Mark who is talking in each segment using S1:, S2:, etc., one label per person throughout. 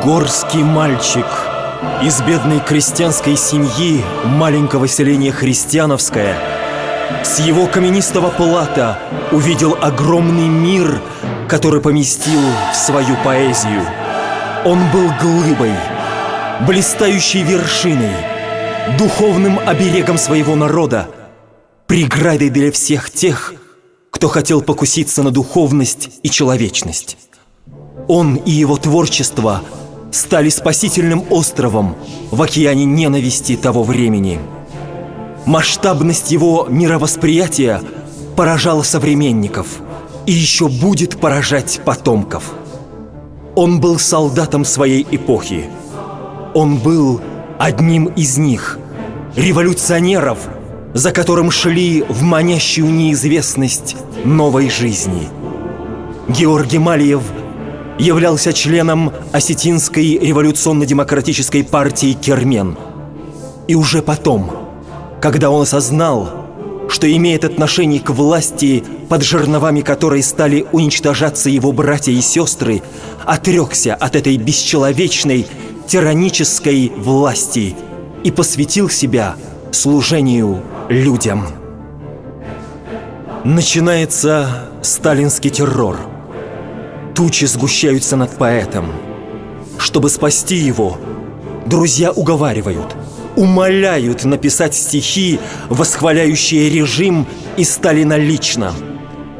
S1: Горский мальчик из бедной крестьянской семьи маленького селения Христиановское с его каменистого плата увидел огромный мир, который поместил в свою поэзию. Он был глыбой, блистающей вершиной, духовным оберегом своего народа, преградой для всех тех, кто хотел покуситься на духовность и человечность. Он и его творчество стали спасительным островом в океане ненависти того времени. Масштабность его мировосприятия поражала современников и еще будет поражать потомков. Он был солдатом своей эпохи. Он был одним из них, революционеров, за которым шли в манящую неизвестность новой жизни. Георгий Малиев являлся членом Осетинской революционно-демократической партии «Кермен». И уже потом, когда он осознал, что имеет отношение к власти, под жерновами которой стали уничтожаться его братья и сестры, отрекся от этой бесчеловечной, тиранической власти и посвятил себя служению людям. Начинается сталинский террор. Тучи сгущаются над поэтом. Чтобы спасти его, друзья уговаривают, умоляют написать стихи, восхваляющие режим и Сталина лично.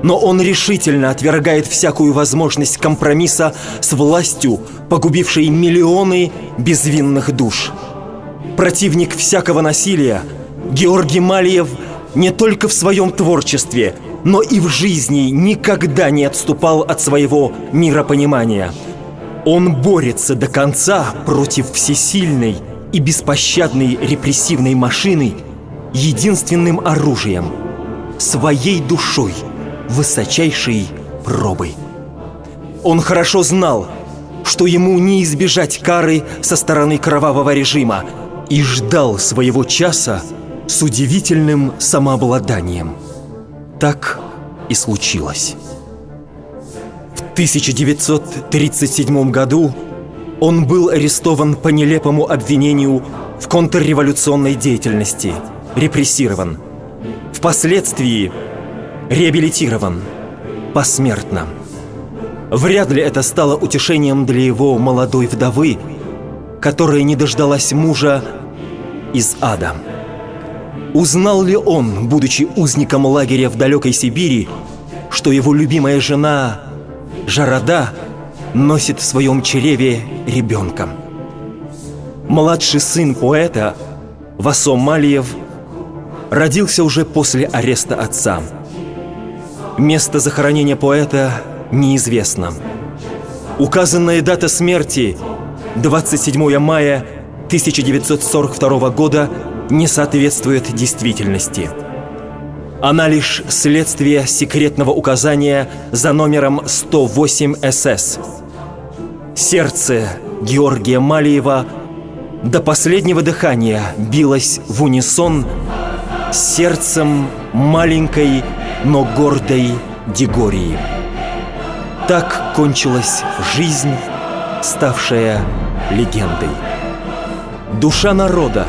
S1: Но он решительно отвергает всякую возможность компромисса с властью, погубившей миллионы безвинных душ. Противник всякого насилия, Георгий Малиев не только в своем творчестве, но и в жизни никогда не отступал от своего миропонимания. Он борется до конца против всесильной и беспощадной репрессивной машины единственным оружием – своей душой, высочайшей пробой. Он хорошо знал, что ему не избежать кары со стороны кровавого режима, и ждал своего часа с удивительным самообладанием. Так и случилось. В 1937 году он был арестован по нелепому обвинению в контрреволюционной деятельности, репрессирован. Впоследствии реабилитирован посмертно. Вряд ли это стало утешением для его молодой вдовы, которая не дождалась мужа из ада. Узнал ли он, будучи узником лагеря в далекой Сибири, что его любимая жена Жарада носит в своем чреве ребенка? Младший сын поэта, Васо Малиев, родился уже после ареста отца. Место захоронения поэта неизвестно. Указанная дата смерти – 27 мая 1942 года не соответствует действительности. Она лишь следствие секретного указания за номером 108 СС. Сердце Георгия Малиева до последнего дыхания билось в унисон с сердцем маленькой, но гордой Дегории. Так кончилась жизнь, ставшая легендой. Душа народа,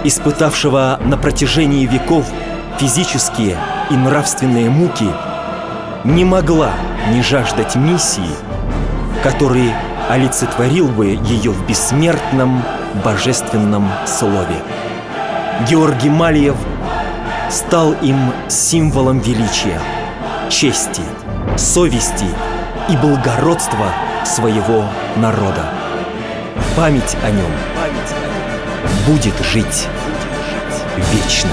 S1: испытавшего на протяжении веков физические и нравственные муки, не могла не жаждать миссии, который олицетворил бы ее в бессмертном божественном слове. Георгий Малиев стал им символом величия, чести, совести и благородства своего народа. Память о нем будет жить вечно.